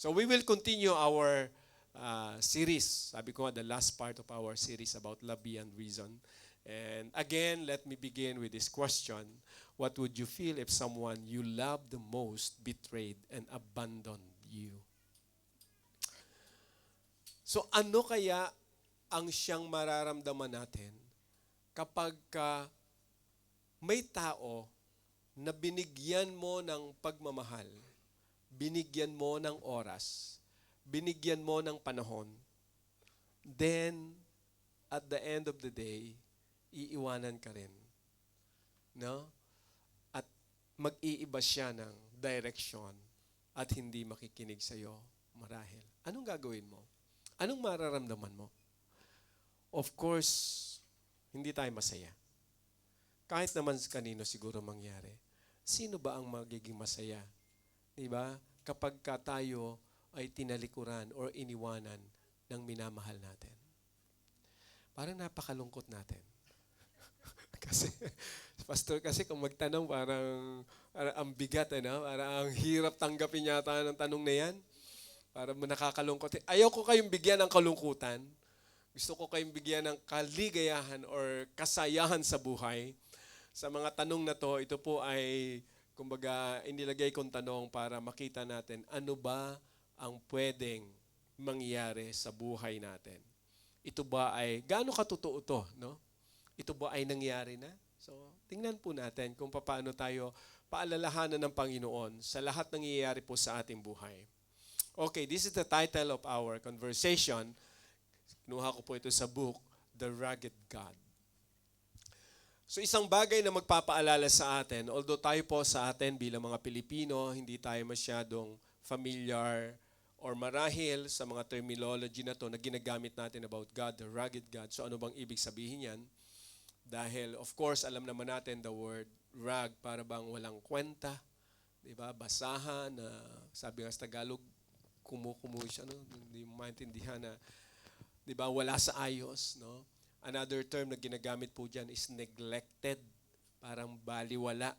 So we will continue our series. Sabi ko nga, the last part of our series about love beyond reason. And again, let me begin with this question. What would you feel if someone you love the most betrayed and abandoned you? So ano kaya ang siyang mararamdaman natin kapag may tao na binigyan mo ng pagmamahal, binigyan mo ng oras, binigyan mo ng panahon, then at the end of the day, iiwanan ka rin. No? At mag-iiba siya ng direction at hindi makikinig sa iyo marahil. Anong gagawin mo? Anong mararamdaman mo? Of course, hindi tayo masaya. Kahit naman kanino siguro mangyari. Sino ba ang magiging masaya? Diba? Kapag tayo ay tinalikuran or iniwanan ng minamahal natin. Parang napakalungkot natin. Kasi, Pastor, kasi kung magtanong parang ang bigat, parang ang hirap tanggapin yata ng tanong na yan. Parang nakakalungkot. Ayaw ko kayong bigyan ng kalungkutan. Gusto ko kayong bigyan ng kaligayahan or kasayahan sa buhay. Sa mga tanong na to, ito po ay, kumbaga, inilagay kong tanong para makita natin ano ba ang pwedeng mangyari sa buhay natin. Ito ba ay, gaano katotoo to, no? Ito ba ay nangyari na? So, tingnan po natin kung paano tayo paalalahanan ng Panginoon sa lahat ng nangyayari po sa ating buhay. Okay, this is the title of our conversation. Kinuha ko po ito sa book, The Rugged God. So isang bagay na magpapaalala sa atin, although tayo po sa atin bilang mga Pilipino, hindi tayo masyadong familiar or marahil sa mga terminology na to na ginagamit natin about God, the rugged God. So ano bang ibig sabihin yan? Dahil of course, alam naman natin the word rag para bang walang kwenta, diba? Basahan, sabi nga sa Tagalog, kumukumu siya, no? Hindi mo maintindihan na, diba, wala sa ayos, no? Another term na ginagamit po dyan is neglected. Parang baliwala.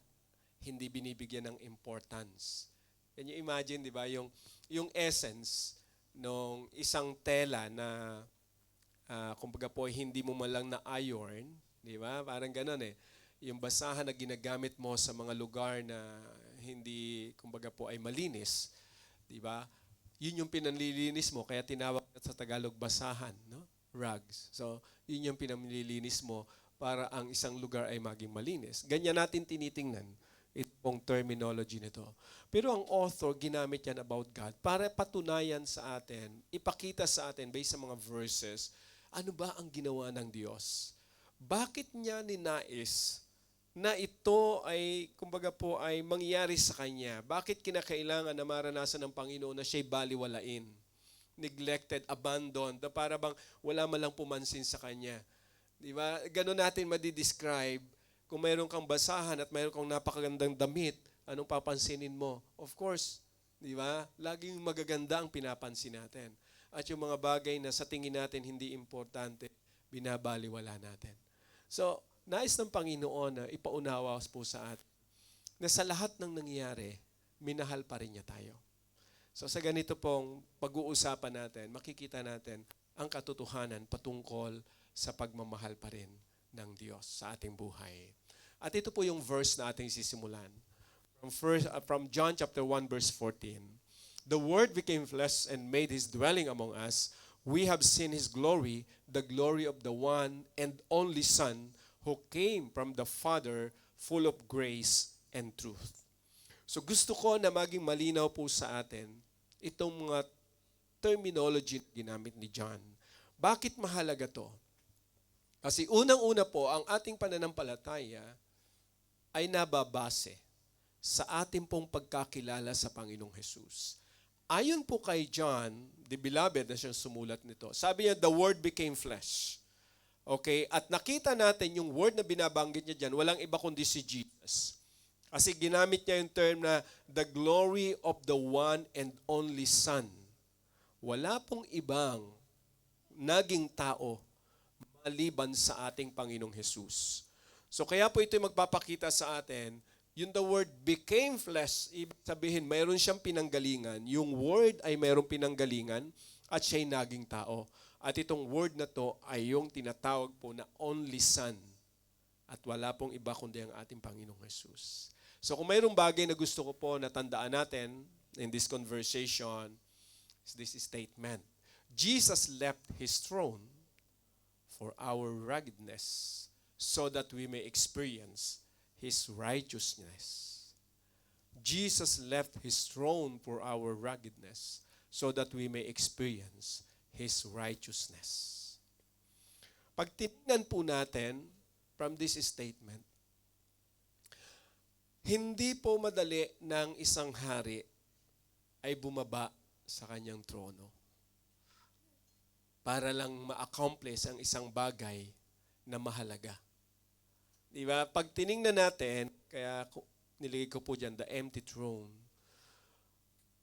Hindi binibigyan ng importance. Can you imagine, di ba, yung essence ng isang tela na, kumbaga po, hindi mo man lang na-iron, di ba? Parang ganun eh. Yung basahan na ginagamit mo sa mga lugar na hindi, kumbaga po, ay malinis, di ba? Yun yung pinanlilinis mo, kaya tinawag sa Tagalog basahan, no? Rugs. So, yun yung pinanlilinis mo para ang isang lugar ay maging malinis. Ganyan natin tinitingnan itong terminology nito. Pero ang author, ginamit yan about God para patunayan sa atin, ipakita sa atin based sa mga verses, ano ba ang ginawa ng Diyos? Bakit niya ninais na ito ay, kumbaga po, ay mangyari sa Kanya? Bakit kinakailangan na maranasan ng Panginoon na siya'y baliwalain? Neglected, abandoned, na para bang wala man lang pumansin sa Kanya. Di ba? Ganon natin madidescribe kung mayroon kang basahan at mayroon kang napakagandang damit, anong papansinin mo? Of course, di ba? Laging magaganda ang pinapansin natin. At yung mga bagay na sa tingin natin hindi importante, binabaliwala natin. So, nais ng Panginoon na ipaunawa po sa atin na sa lahat ng nangyayari, minahal pa rin niya tayo. So sa ganito pong pag-uusapan natin, makikita natin ang katotohanan patungkol sa pagmamahal pa rin ng Diyos sa ating buhay. At ito po yung verse na ating sisimulan. From John chapter 1 verse 14. The Word became flesh and made His dwelling among us. We have seen His glory, the glory of the one and only Son who came from the Father, full of grace and truth. So gusto ko na maging malinaw po sa atin itong mga terminology na ginamit ni John. Bakit mahalaga to? Kasi unang-una po, ang ating pananampalataya ay nababase sa ating pong pagkakilala sa Panginoong Jesus. Ayon po kay John, the beloved na siyang sumulat nito, sabi niya, the Word became flesh. Okay? At nakita natin yung word na binabanggit niya dyan, walang iba kundi si Jesus. Kasi ginamit niya yung term na the glory of the one and only Son. Wala pong ibang naging tao maliban sa ating Panginoong Jesus. So kaya po ito magpapakita sa atin Yung the word became flesh, ibig sabihin, mayroon siyang pinanggalingan. Yung word ay mayroong pinanggalingan at siya'y naging tao. At itong word na to ay yung tinatawag po na only Son. At wala pong iba kundi ang ating Panginoong Jesus. So kung mayroong bagay na gusto ko po na tandaan natin in this conversation, is this statement. Jesus left His throne for our ruggedness so that we may experience His righteousness. Jesus left His throne for our ruggedness so that we may experience His righteousness. Pag tinignan po natin from this statement, hindi po madali ng isang hari ay bumaba sa kanyang trono para lang ma-accomplish ang isang bagay na mahalaga. Di ba? Pag tiningnan natin, kaya niligay ko po dyan, the empty throne.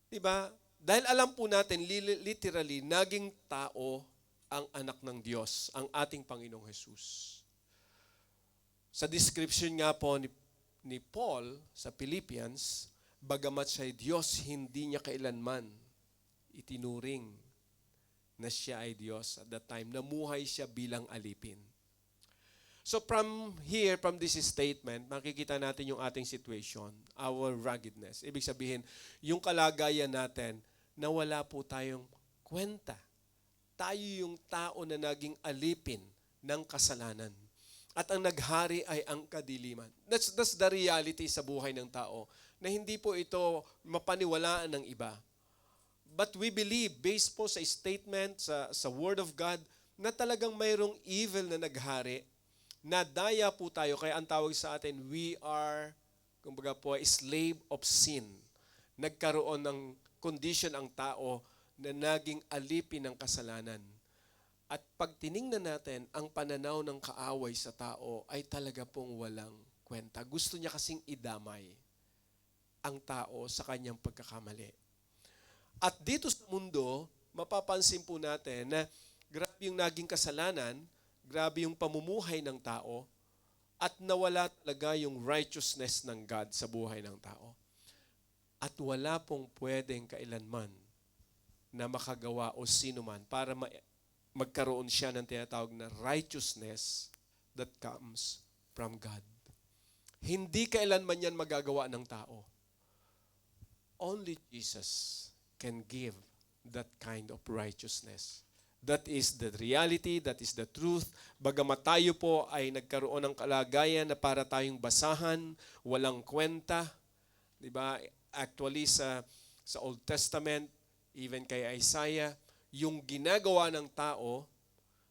Di ba? Dahil alam po natin, literally, naging tao ang anak ng Diyos, ang ating Panginoong Jesus. Sa description nga po ni Paul sa Philippians, bagamat siya'y Diyos, hindi niya kailanman itinuring na siya ay Diyos at that time. Namuhay siya bilang alipin. So from here, from this statement, makikita natin yung ating situation, our ruggedness. Ibig sabihin, yung kalagayan natin na wala po tayong kwenta. Tayo yung tao na naging alipin ng kasalanan. At ang naghari ay ang kadiliman. That's the reality sa buhay ng tao, na hindi po ito mapaniwalaan ng iba. But we believe, based po sa statement, sa Word of God, na talagang mayroong evil na naghari, na daya po tayo. Kaya ang tawag sa atin, we are, kumbaga po, slave of sin. Nagkaroon ng condition ang tao na naging alipin ng kasalanan. At pag tiningnan natin, ang pananaw ng kaaway sa tao ay talaga pong walang kwenta. Gusto niya kasing idamay ang tao sa kanyang pagkakamali. At dito sa mundo, mapapansin po natin na grabe yung naging kasalanan, grabe yung pamumuhay ng tao, at nawala talaga yung righteousness ng God sa buhay ng tao. At wala pong pwedeng kailanman na makagawa o sino man para magkaroon siya ng tinatawag na righteousness that comes from God. Hindi kailanman yan magagawa ng tao. Only Jesus can give that kind of righteousness. That is the reality, that is the truth. Bagamat tayo po ay nagkaroon ng kalagayan na para tayong basahan, walang kwenta. Diba? Actually, sa Old Testament, even kay Isaiah, yung ginagawa ng tao,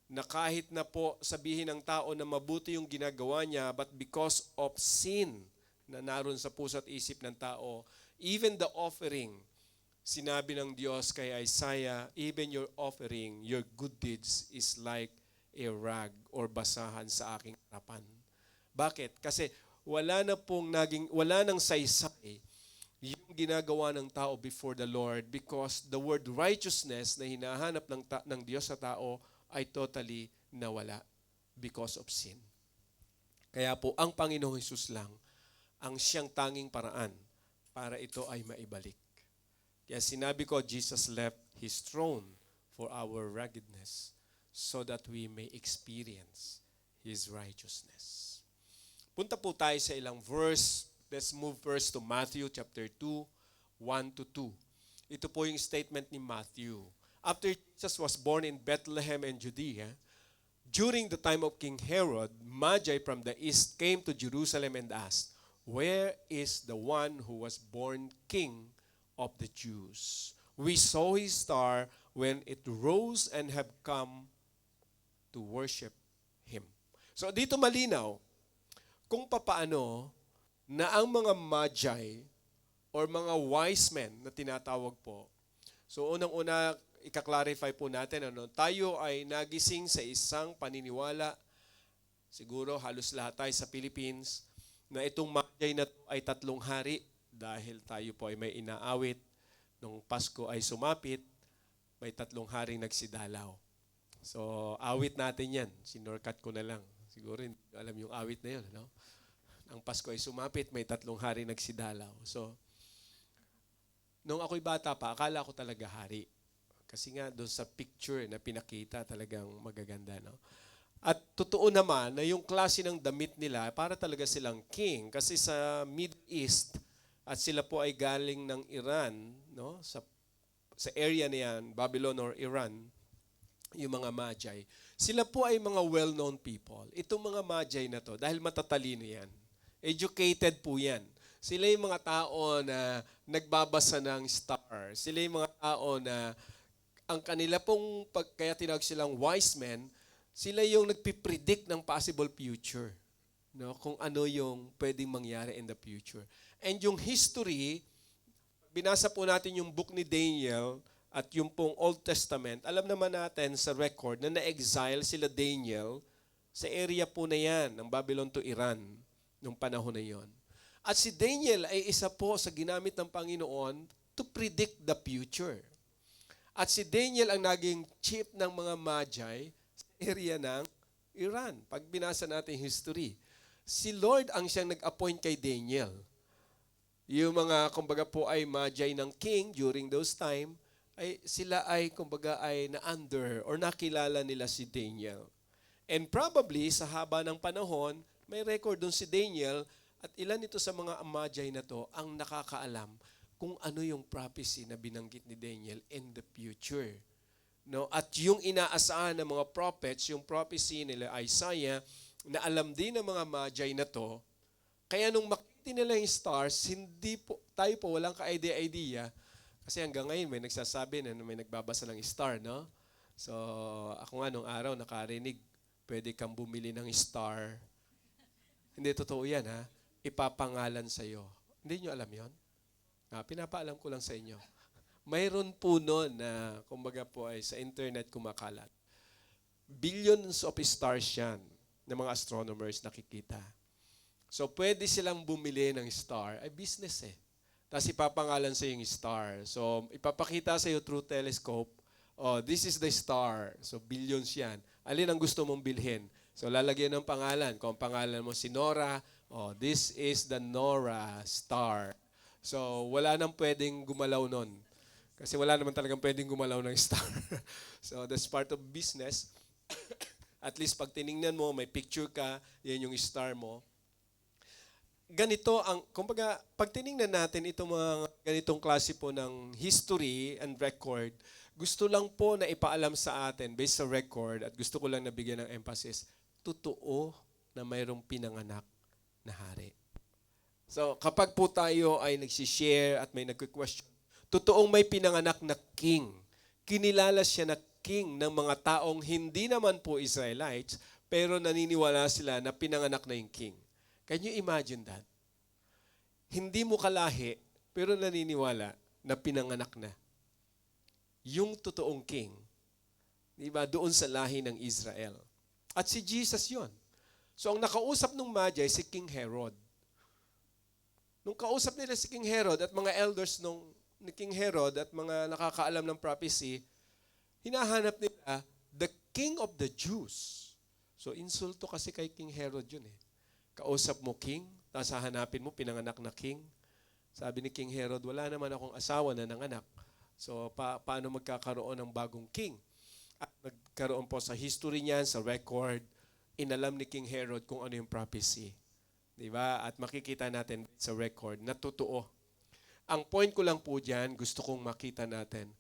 na kahit na po sabihin ng tao na mabuti yung ginagawa niya, but because of sin na naroon sa puso at isip ng tao, even the offering, sinabi ng Diyos kay Isaiah, even your offering, your good deeds is like a rag or basahan sa aking harapan. Bakit? Kasi wala nang saysay yung ginagawa ng tao before the Lord because the word righteousness na hinahanap ng Diyos sa tao ay totally nawala because of sin. Kaya po, ang Panginoong Hesus lang ang siyang tanging paraan para ito ay maibalik. Kaya sinabi ko, Jesus left His throne for our ruggedness so that we may experience His righteousness. Punta po tayo sa ilang verse. Let's move first to Matthew chapter 2, 1-2. Ito po yung statement ni Matthew. After Jesus was born in Bethlehem and Judea, during the time of King Herod, Magi from the east came to Jerusalem and asked, "Where is the one who was born King of the Jews? We saw his star when it rose and have come to worship him." So dito malinaw kung papaano na ang mga magi or mga wise men na tinatawag po. So unang-una, ika-clarify po natin, tayo ay nagising sa isang paniniwala, siguro halos lahat tayo sa Philippines, na itong magi na to ay 3 hari dahil tayo po ay may inaawit. Nung Pasko ay sumapit, may 3 haring nagsidalaw. So awit natin yan, sinorkat ko na lang. Siguro hindi alam yung awit na yun, no? Ang Pasko ay sumapit, may 3 hari nagsidalaw. So, nung ako'y bata pa, akala ko talaga hari. Kasi nga doon sa picture na pinakita talagang magaganda. No? At totoo naman na yung klase ng damit nila, para talaga silang king. Kasi sa Middle East, at sila po ay galing ng Iran, no? Sa area na yan, Babylon or Iran, yung mga Magi. Sila po ay mga well-known people. Itong mga Magi na to, dahil matatalino yan, educated po yan. Sila yung mga tao na nagbabasa ng star. Sila yung mga tao na ang kanila pong, kaya tinawag silang wise men, sila yung nagpipredict ng possible future. No? Kung ano yung pwedeng mangyari in the future. And yung history, binasa po natin yung book ni Daniel at yung pong Old Testament, alam naman natin sa record na na-exile sila Daniel sa area po na yan, ng Babylon to Iran, nung panahon na yon. At si Daniel ay isa po sa ginamit ng Panginoon to predict the future. At si Daniel ang naging chief ng mga Magi sa area ng Iran. Pag binasa natin history, si Lord ang siyang nag-appoint kay Daniel. Yung mga, kumbaga po, ay Magi ng king during those time, ay sila ay, kumbaga, ay na-under or nakilala nila si Daniel. And probably, sa haba ng panahon, may record doon si Daniel at ilan ito sa mga Magi na to ang nakakaalam kung ano yung prophecy na binanggit ni Daniel in the future. No? At yung inaasahan ng mga prophets, yung prophecy nila Isaiah, na alam din ng mga Magi na to, kaya nung makita nila yung stars, hindi po, tayo po walang ka-idea, kasi hanggang ngayon may nagsasabi na may nagbabasa ng star, no? So, ako nga nung araw nakarinig, pwede kang bumili ng star. Hindi totoo yan, ha? Ipapangalan sa'yo. Hindi nyo alam yon? Pinapaalam ko lang sa inyo. Mayroon po noon na, kumbaga po ay sa internet kumakalat. Billions of stars yan ng mga astronomers nakikita. So, pwede silang bumili ng star. Ay, business eh. Tapos ipapangalan sa yung star. So, ipapakita sa iyo through telescope, oh, this is the star. So, billions yan. Alin ang gusto mong bilhin? So, lalagyan ng pangalan. Kung ang pangalan mo si Nora, oh, this is the Nora star. So, wala nang pwedeng gumalaw nun. Kasi wala naman talagang pwedeng gumalaw ng star. So, that's part of business. At least pag tiningnan mo, may picture ka, yan yung star mo. Ganito ang, kumbaga, pag tiningnan natin itong mga ganitong klase po ng history and record, gusto lang po na ipaalam sa atin based sa record at gusto ko lang nabigyan ng emphasis, totoo na mayroong pinanganak na hari. So, kapag po tayo ay nagsishare at may nagque-question, totoong may pinanganak na king. Kinilala siya na king ng mga taong hindi naman po Israelites, pero naniniwala sila na pinanganak na yung king. Can you imagine that? Hindi mo kalahi, pero naniniwala na pinanganak na. Yung totoong king, di ba, doon sa lahi ng Israel. At si Jesus yon. So, ang nakausap ng Magi, si King Herod. Nung kausap nila si King Herod at mga elders ni King Herod at mga nakakaalam ng prophecy, hinahanap nila the King of the Jews. So, insulto kasi kay King Herod yun eh. Kausap mo king, tapos hahanapin mo pinanganak na king. Sabi ni King Herod, wala naman akong asawa na nanganak. So, paano magkakaroon ng bagong king? At nagkaroon po sa history niyan, sa record, inalam ni King Herod kung ano yung prophecy. Diba? At makikita natin sa record na totoo. Ang point ko lang po dyan, gusto kong makita natin,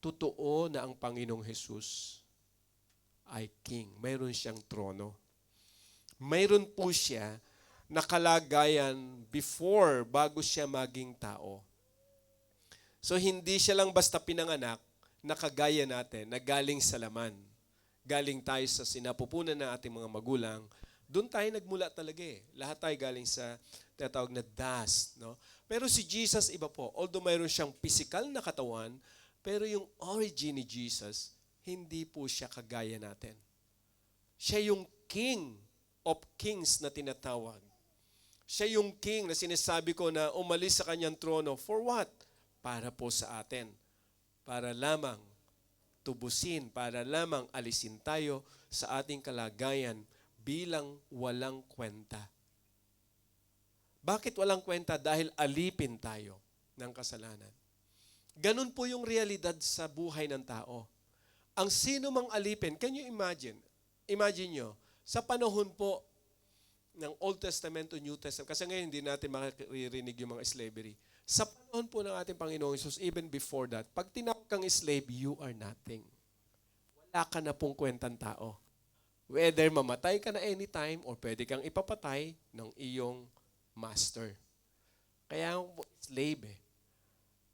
totoo na ang Panginoong Jesus ay king. Mayroon siyang trono. Mayroon po siya na kalagayan before, bago siya maging tao. So, hindi siya lang basta pinanganak na kagaya natin, na galing sa laman. Galing tayo sa sinapupunan ng ating mga magulang. Doon tayo nagmula talaga eh. Lahat tayo galing sa tinatawag na dust. No? Pero si Jesus iba po. Although mayroon siyang physical na katawan, pero yung origin ni Jesus, hindi po siya kagaya natin. Siya yung King of Kings na tinatawag. Siya yung King na sinasabi ko na umalis sa kanyang trono. For what? Para po sa atin. Para lamang tubusin, para lamang alisin tayo sa ating kalagayan bilang walang kwenta. Bakit walang kwenta? Dahil alipin tayo ng kasalanan. Ganun po yung realidad sa buhay ng tao. Ang sino mang alipin, can you imagine? Imagine nyo, sa panahon po ng Old Testament to New Testament, kasi ngayon hindi natin makikirinig yung mga slavery. Sa panahon po ng ating Panginoong Hesus, even before that, pag tinawag kang slave, you are nothing. Wala ka na pong kwentang tao. Whether mamatay ka na anytime or pwede kang ipapatay ng iyong master. Kaya ang slave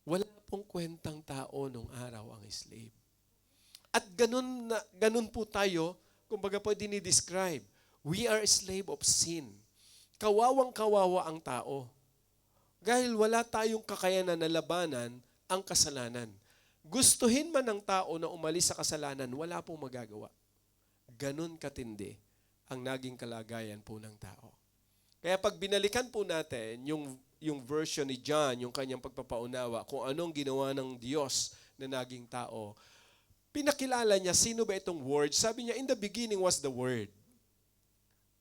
wala pong kwentang tao nung araw ang slave. At ganun po tayo, kumbaga po dinidescribe. We are a slave of sin. Kawawang-kawawa ang tao. Dahil wala tayong kakayanan na labanan ang kasalanan. Gustuhin man ng tao na umalis sa kasalanan, wala pong magagawa. Ganun katindi ang naging kalagayan po ng tao. Kaya pag binalikan po natin yung version ni John, yung kanyang pagpapaunawa, kung anong ginawa ng Diyos na naging tao, pinakilala niya, sino ba itong Word? Sabi niya, in the beginning was the Word.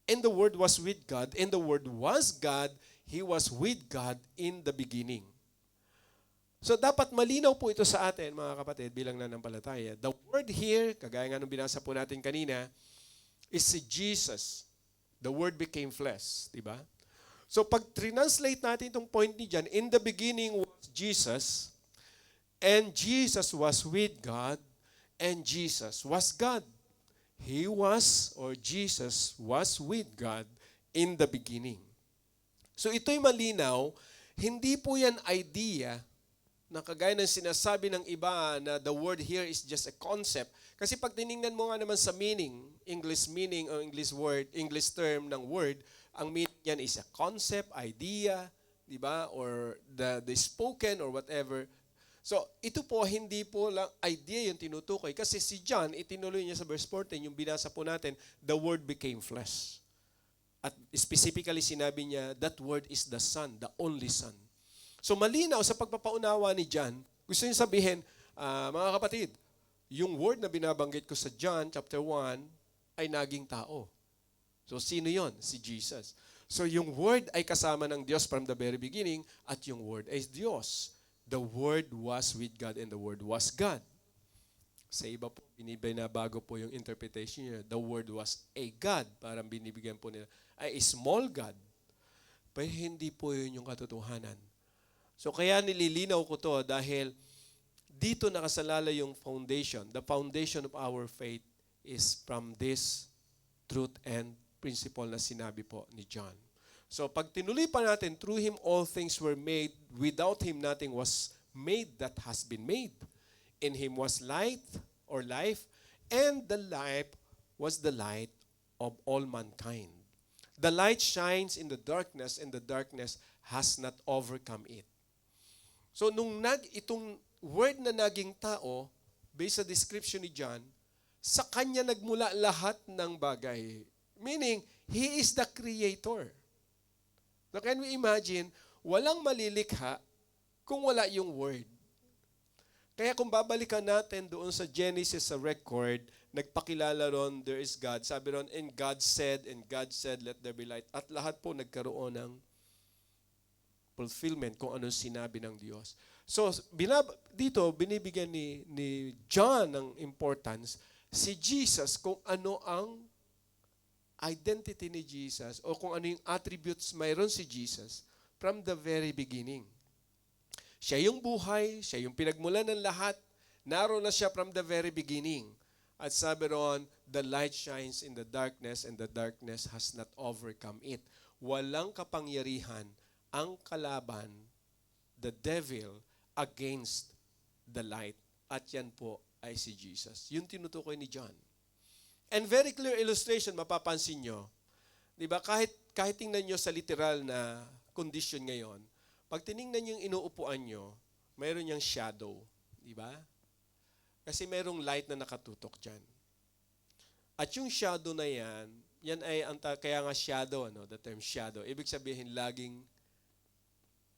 And the Word was with God, and the Word was God. He was with God in the beginning. So dapat malinaw po ito sa atin, mga kapatid, bilang nanampalataya. The Word here, kagaya nga nung binasa po natin kanina, is si Jesus. The Word became flesh, di ba? So pag translate natin itong point ni John, in the beginning was Jesus, and Jesus was with God, and Jesus was God. He was, or Jesus was with God in the beginning. So ito'y malinaw, hindi po yan idea na kagaya ng sinasabi ng iba na the word here is just a concept. Kasi pag tiningnan mo nga naman sa meaning o English term ng word, ang meaning yan is a concept, idea, di ba? Or the spoken or whatever. So, ito po, hindi po lang idea yung tinutukoy. Kasi si John, itinuloy niya sa verse 14, yung binasa po natin, the word became flesh. At specifically sinabi niya, that word is the Son, the only Son. So malinaw sa pagpapaunawa ni John, gusto niya sabihin, mga kapatid, yung word na binabanggit ko sa John chapter 1 ay naging tao. So sino yon? Si Jesus. So yung word ay kasama ng Diyos from the very beginning at yung word ay Diyos. The word was with God and the word was God. Sa iba po, binabago po yung interpretation niya. The word was a God. Parang binibigyan po nila. Ay, a small God. Pero hindi po yun yung katotohanan. So kaya nililinaw ko to dahil dito nakasalala yung foundation. The foundation of our faith is from this truth and principle na sinabi po ni John. So pag tinuloy pa natin, through Him all things were made, without Him nothing was made that has been made. In Him was light or life, and the life was the light of all mankind. The light shines in the darkness, and the darkness has not overcome it. So nung itong word na naging tao, based sa description ni John, sa kanya nagmula lahat ng bagay. Meaning, He is the creator. Now can we imagine, walang malilikha kung wala yung word. Kaya kung babalikan natin doon sa Genesis, sa record, nagpakilala ron, there is God. Sabi ron, and God said, let there be light. At lahat po nagkaroon ng fulfillment kung anong sinabi ng Diyos. So, dito, binibigyan ni John ng importance, si Jesus, kung ano ang identity ni Jesus o kung ano yung attributes mayroon si Jesus from the very beginning. Siya yung buhay, siya yung pinagmulan ng lahat, naroon na siya from the very beginning. At sabi ron, the light shines in the darkness and the darkness has not overcome it. Walang kapangyarihan ang kalaban, the devil, against the light. At yan po ay si Jesus. Yung tinutukoy ni John. And very clear illustration, mapapansin nyo. Diba? Kahit tingnan nyo sa literal na condition ngayon, pag tinignan nyo yung inuupuan nyo, mayroon niyang shadow. Diba? Kasi mayroong light na nakatutok dyan. At yung shadow na yan ay, kaya nga shadow, the term shadow. Ibig sabihin, laging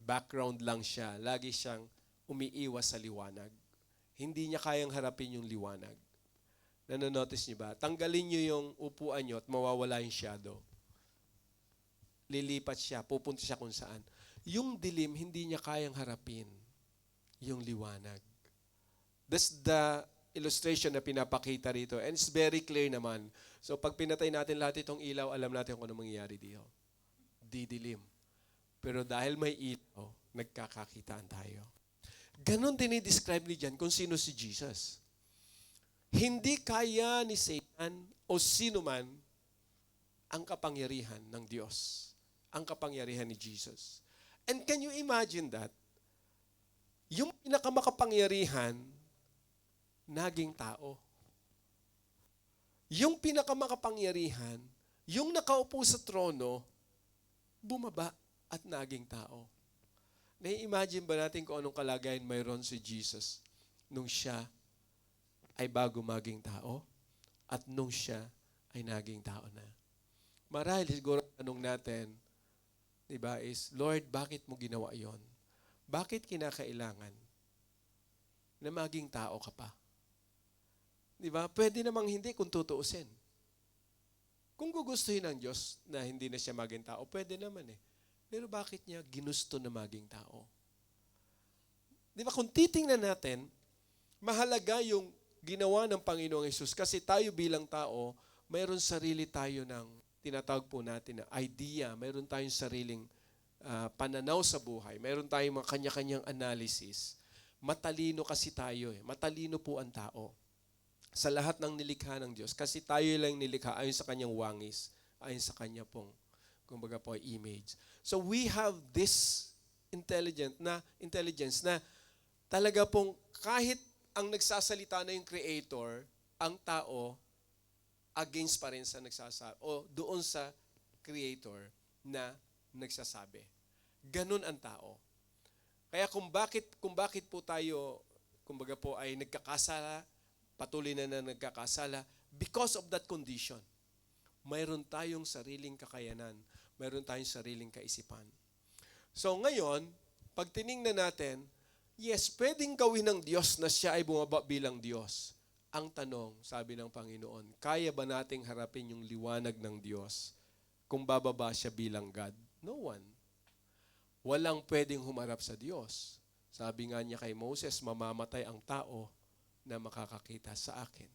background lang siya. Lagi siyang umiiwas sa liwanag. Hindi niya kayang harapin yung liwanag. Nanonotice niyo ba? Tanggalin niyo yung upuan niyo at mawawala yung shadow. lilipat siya, pupunta siya kung saan. Yung dilim, hindi niya kayang harapin yung liwanag. That's the illustration na pinapakita rito. And it's very clear naman. So pag pinatay natin lahat itong ilaw, alam natin kung ano mangyayari dito. Didilim. Pero dahil may ilaw, nagkakakitaan tayo. Ganon din i-describe ni John kung sino si Jesus. Hindi kaya ni Satan o sino man ang kapangyarihan ng Diyos. Ang kapangyarihan ni Jesus. And can you imagine that? Yung pinakamakapangyarihan, naging tao. Yung pinakamakapangyarihan, yung nakaupo sa trono, bumaba at naging tao. Nai-imagine ba natin kung anong kalagayan mayroon si Jesus nung siya ay bago maging tao at nung siya ay naging tao na? Marahil siguro tanong natin, diba, is, Lord, bakit mo ginawa yon? Bakit kinakailangan na maging tao ka pa? Diba? Pwede namang hindi kung tutuusin. Kung gugustuhin ng Diyos na hindi na siya maging tao, pwede naman eh. Pero bakit niya ginusto na maging tao? Di ba? Kung titingnan natin, mahalaga yung ginawa ng Panginoong Hesus kasi tayo bilang tao, mayroon sarili tayo ng tinatawag po natin na idea, mayroon tayong sariling pananaw sa buhay, mayroon tayong mga kanya-kanyang analysis. Matalino kasi tayo eh. Matalino po ang tao sa lahat ng nilikha ng Diyos kasi tayo lang nilikha ayon sa kanyang wangis, ayon sa kanya pong kumbaga po image. So we have this intelligence na talaga pong kahit ang nagsasalita na yung creator, ang tao against pa rin sa nagsasabi o doon sa creator na nagsasabi. Ganun ang tao. Kaya kung bakit po tayo kumbaga po ay nagkakasala, patuloy na nagkakasala, because of that condition. Mayroon tayong sariling kakayanan, mayroon tayong sariling kaisipan. So ngayon, pag tiningnan natin, yes, pwedeng gawin ng Diyos na siya ay bumaba bilang Diyos. Ang tanong, sabi ng Panginoon, kaya ba nating harapin yung liwanag ng Diyos kung bababa siya bilang God? No one. Walang pwedeng humarap sa Diyos. Sabi nga niya kay Moses, mamamatay ang tao na makakakita sa akin.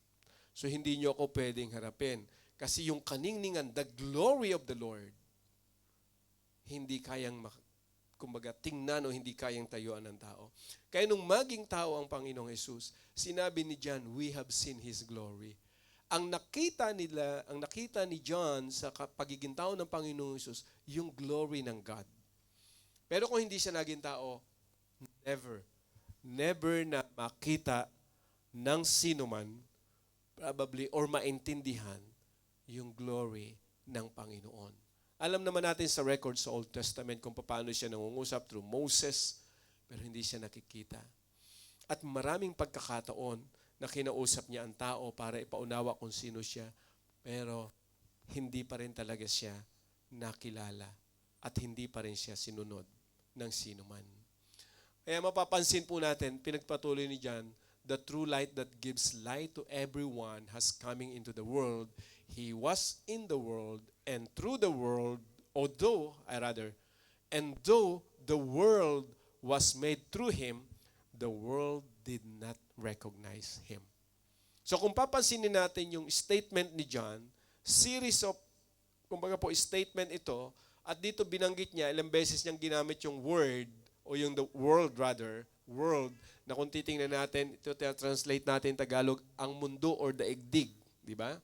So hindi niyo ako pwedeng harapin. Kasi yung kaningningan, the glory of the Lord, hindi kayang kumbaga tingnan o hindi kayang tayuan ng tao. Kaya nung maging tao ang Panginoong Hesus, sinabi ni John, we have seen His glory. Ang nakita ni John sa pagiging tao ng Panginoong Hesus, yung glory ng God. Pero kung hindi siya naging tao, never na makita ng sino man, probably, or maintindihan yung glory ng Panginoon. Alam naman natin sa record sa Old Testament kung paano siya nangungusap through Moses, pero hindi siya nakikita. At maraming pagkakataon na kinausap niya ang tao para ipaunawa kung sino siya, pero hindi pa rin talaga siya nakilala at hindi pa rin siya sinunod ng sino man. Kaya mapapansin po natin, pinagpatuloy ni John, the true light that gives light to everyone has coming into the world. He was in the world, and through the world, though the world was made through Him, the world did not recognize Him. So kung papansinin natin yung statement ni John, series of, kumbaga po, statement ito, at dito binanggit niya, ilang beses niyang ginamit yung word, o yung the world, na kung titingnan natin, ito translate natin Tagalog, ang mundo or daigdig. Di ba?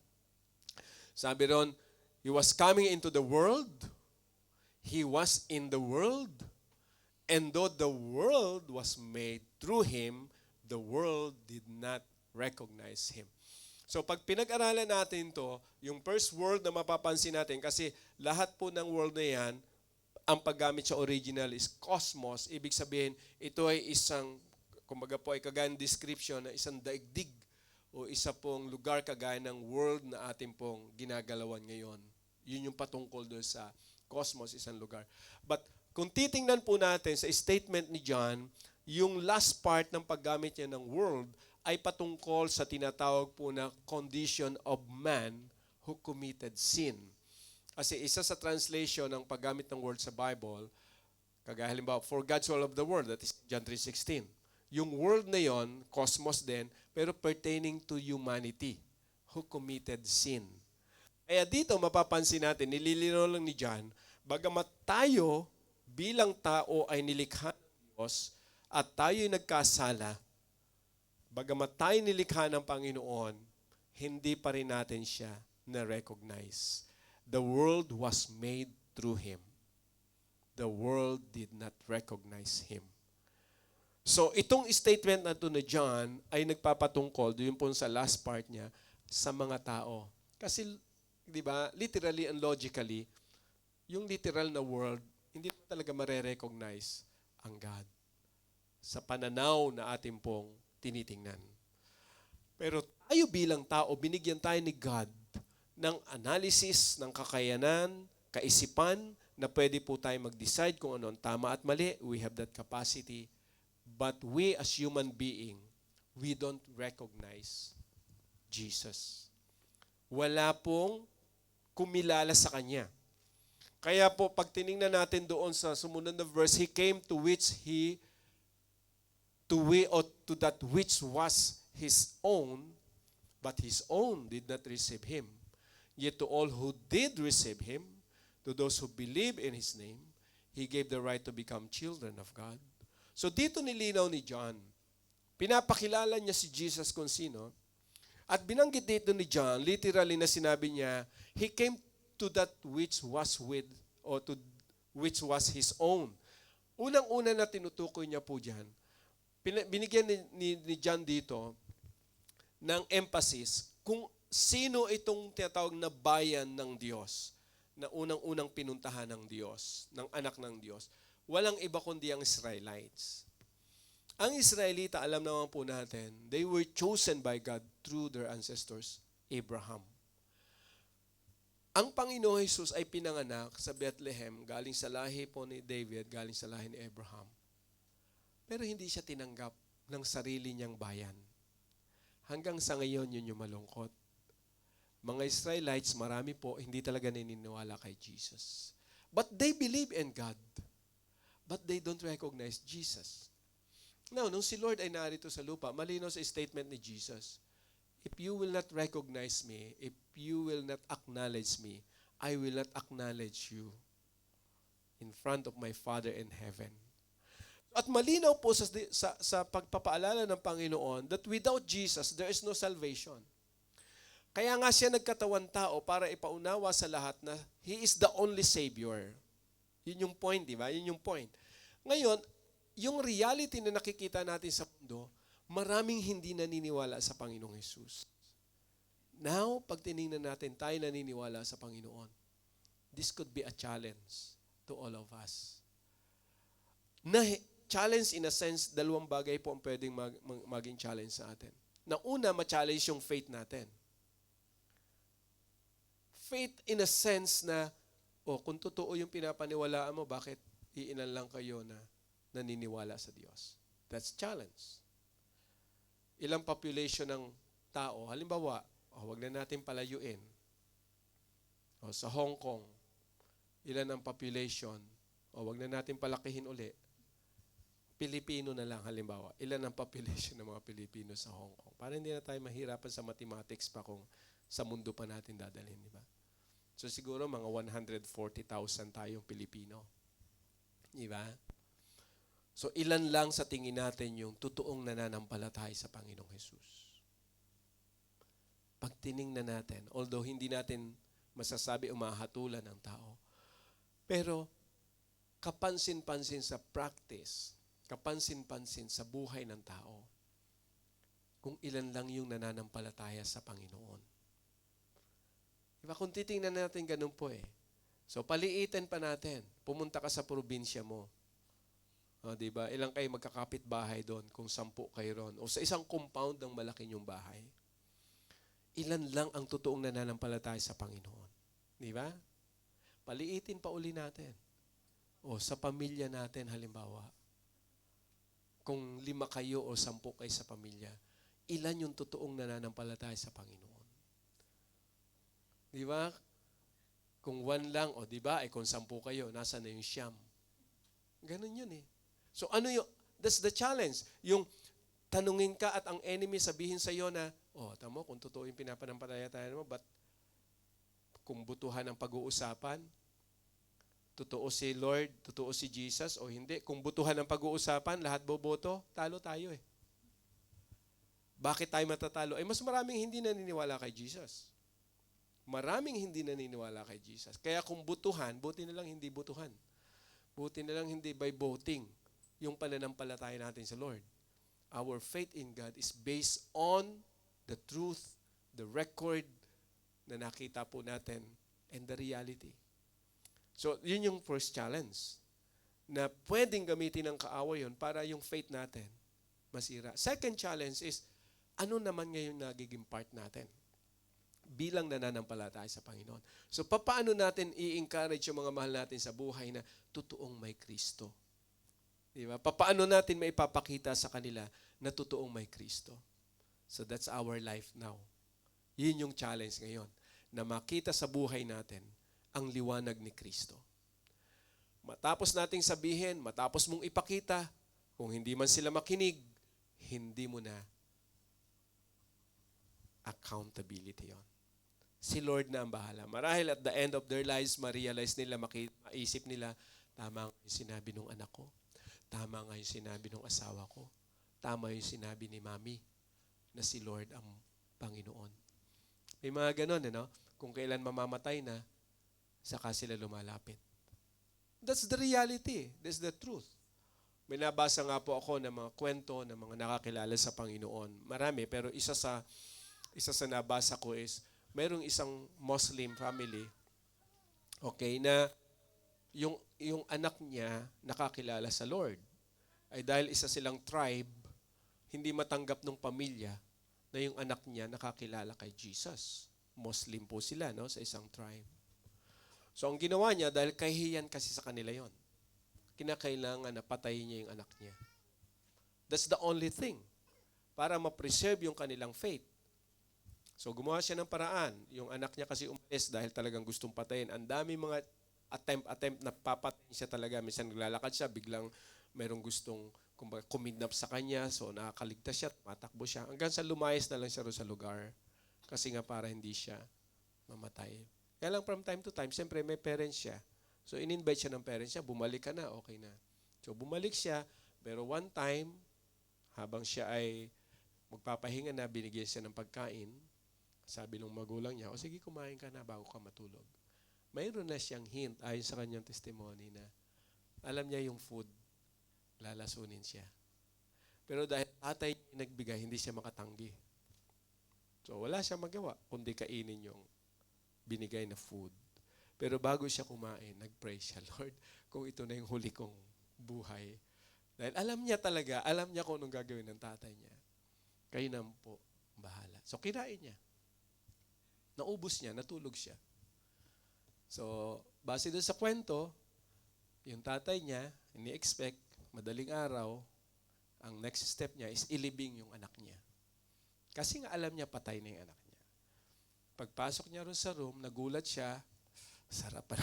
Sabi ron, He was coming into the world, He was in the world, and though the world was made through Him, the world did not recognize Him. So pag pinag-aralan natin to, yung first word na mapapansin natin, kasi lahat po ng world na yan, ang paggamit sa original is cosmos. Ibig sabihin, ito ay isang, kumbaga po ay kagaya ng description na isang daigdig o isa pong lugar kagaya ng world na ating pong ginagalawan ngayon. Yun yung patungkol doon sa cosmos, isang lugar. But kung titingnan po natin sa statement ni John, yung last part ng paggamit niya ng world ay patungkol sa tinatawag po na condition of man who committed sin. Kasi isa sa translation ng paggamit ng word sa Bible, kagaya halimbawa, for God so loved the world, that is John 3:16. Yung world na yon, cosmos din, pero pertaining to humanity who committed sin. Kaya dito mapapansin natin, nililinaw lang ni John, bagamat tayo bilang tao ay nilikha ng Diyos at tayo'y nagkasala, bagamat tayo nilikha ng Panginoon, hindi pa rin natin siya na-recognize. The world was made through Him. The world did not recognize Him. So, itong statement na ito ni John ay nagpapatungkol, doon po sa last part niya, sa mga tao. Kasi, di ba, literally and logically, yung literal na world, hindi mo talaga mare-recognize ang God sa pananaw na ating pong tinitingnan. Pero tayo bilang tao, binigyan tayo ni God ng analysis, ng kakayanan, kaisipan, na pwede po tayo mag-decide kung ano ang tama at mali. We have that capacity. But we as human being, we don't recognize Jesus. Wala pong kumilala sa Kanya. Kaya po, pag tinignan natin doon sa sumunod na verse, He came to that which was His own, but His own did not receive Him. Yet to all who did receive Him, to those who believe in His name, He gave the right to become children of God. So dito nilinaw ni John, pinapakilala niya si Jesus kung sino, at binanggit dito ni John, literally na sinabi niya, He came to that which was which was His own. Unang-una na tinutukoy niya po dyan, binigyan ni John dito ng emphasis kung sino itong tinatawag na bayan ng Diyos, na unang-unang pinuntahan ng Diyos, ng anak ng Diyos. Walang iba kundi ang Israelites. Ang Israelita, alam naman po natin, they were chosen by God through their ancestors, Abraham. Ang Panginoon Jesus ay pinanganak sa Bethlehem, galing sa lahi po ni David, galing sa lahi ni Abraham. Pero hindi siya tinanggap ng sarili niyang bayan. Hanggang sa ngayon, yun yung malungkot. Mga Israelites, marami po, hindi talaga naniniwala kay Jesus. But they believe in God. But they don't recognize Jesus. Now, nung si Lord ay narito sa lupa, malinaw sa statement ni Jesus, if you will not recognize me, if you will not acknowledge me, I will not acknowledge you in front of my Father in heaven. At malinaw po sa pagpapaalala ng Panginoon that without Jesus, there is no salvation. Kaya nga siya nagkatawan tao para ipaunawa sa lahat na He is the only Savior. Yun yung point, di ba? Yun yung point. Ngayon, yung reality na nakikita natin sa mundo, maraming hindi naniniwala sa Panginoong Jesus. Now, pag tinignan natin, tayo naniniwala sa Panginoon. This could be a challenge to all of us. Challenge in a sense, dalawang bagay po ang pwedeng maging challenge sa atin. Na una, ma-challenge yung faith natin. Faith in a sense na, kung totoo yung pinapaniwalaan mo, bakit iilan lang kayo na naniniwala sa Diyos? That's challenge. Ilang population ng tao, halimbawa, wag na natin palayuin. Sa Hong Kong, ilan ang population? Wag na natin palakihin uli. Pilipino na lang, halimbawa. Ilan ang population ng mga Pilipino sa Hong Kong? Para hindi na tayo mahirapan sa mathematics pa kung sa mundo pa natin dadalhin, di ba? So siguro mga 140,000 tayong Pilipino. Di ba? So ilan lang sa tingin natin yung totoong nananampalataya sa Panginoong Jesus. Pag tiningnan natin, although hindi natin masasabi umahatulan ng tao, pero kapansin-pansin sa practice, kapansin-pansin sa buhay ng tao, kung ilan lang yung nananampalataya sa Panginoon. Diba? Kung titingnan natin, ganun po eh. So, paliitin pa natin. Pumunta ka sa probinsya mo. Diba? Ilang kayo magkakapit bahay doon kung 10 kayo ron. O sa isang compound ng malaki yung bahay. Ilan lang ang totoong nananampalataya sa Panginoon. Diba? Paliitin pa uli natin. O sa pamilya natin, halimbawa. Kung 5 kayo o 10 kayo sa pamilya, ilan yung totoong nananampalataya sa Panginoon? Di ba? Kung 1 lang, o di ba, kung 10 kayo, nasa na yung 9? Ganun yun eh. So ano yung, that's the challenge. Yung tanungin ka at ang enemy sabihin sa iyo na, tamo, kung totoo yung pinapanampalataya mo, but kung butuhan ang pag-uusapan, totoo si Lord, totoo si Jesus, o hindi. Kung butuhan ang pag-uusapan, lahat boboto, talo tayo eh. Bakit tayo matatalo? Mas maraming hindi naniniwala kay Jesus. Maraming hindi naniniwala kay Jesus. Kaya kung butuhan, buti na lang hindi butuhan. Buti na lang hindi by voting yung pananampalataya natin sa Lord. Our faith in God is based on the truth, the record na nakita po natin, and the reality. So, yun yung first challenge. Na pwedeng gamitin ng kaaway yun para yung faith natin masira. Second challenge is, ano naman ngayon nagiging part natin bilang nananampalataya sa Panginoon? So, paano natin i-encourage yung mga mahal natin sa buhay na totoong may Kristo? Diba? Paano natin maipapakita sa kanila na totoong may Kristo? So, that's our life now. Yun yung challenge ngayon, na makita sa buhay natin ang liwanag ni Kristo. Matapos nating sabihin, matapos mong ipakita, kung hindi man sila makinig, hindi mo na accountability yon. Si Lord na ang bahala. Marahil at the end of their lives, ma-realize nila, maisip nila, tama nga yung sinabi ng anak ko. Tama nga yung sinabi ng asawa ko. Tama yung sinabi ni Mami na si Lord ang Panginoon. May mga ganon, kung kailan mamamatay na, saka sila lumalapit. That's the reality. That's the truth. May nabasa nga po ako ng mga kwento ng mga nakakilala sa Panginoon. Marami, pero isa sa nabasa ko is, mayroong isang Muslim family, okay, na yung anak niya nakakilala sa Lord. Ay dahil isa silang tribe, hindi matanggap ng pamilya na yung anak niya nakakilala kay Jesus. Muslim po sila, sa isang tribe. So ang ginawa niya, dahil kahihiyan kasi sa kanila yon, kinakailangan na patayin niya yung anak niya. That's the only thing para ma-preserve yung kanilang faith. So gumawa siya ng paraan. Yung anak niya kasi umalis dahil talagang gustong patayin. Ang dami mga attempt na papatayin siya talaga. Minsan naglalakad siya, biglang mayroong gustong kumidnap sa kanya. So nakakaligtas siya, matakbo siya. Hanggang sa lumayas na lang siya sa lugar. Kasi nga para hindi siya mamatay. Kaya lang from time to time, siyempre may parents siya. So in-invite siya ng parents niya, bumalik ka na, okay na. So bumalik siya, pero one time, habang siya ay magpapahinga na, binigyan siya ng pagkain, sabi ng magulang niya, sige, kumain ka na bago ka matulog. Mayroon na siyang hint, ayon sa kanyang testimony, na alam niya yung food, lalasunin siya. Pero dahil tatay niya nagbigay, hindi siya makatanggi. So wala siyang magawa, kundi kainin yung binigay na food. Pero bago siya kumain, nag-pray siya, Lord, kung ito na yung huli kong buhay. Dahil alam niya talaga, alam niya kung anong gagawin ng tatay niya. Kayo na po, bahala. So kinain niya. Naubos niya, natulog siya. So, base doon sa kwento, yung tatay niya, ini-expect, madaling araw, ang next step niya is ilibing yung anak niya. Kasi nga alam niya patay na yung anak niya. Pagpasok niya ron sa room, nagulat siya, sarap pa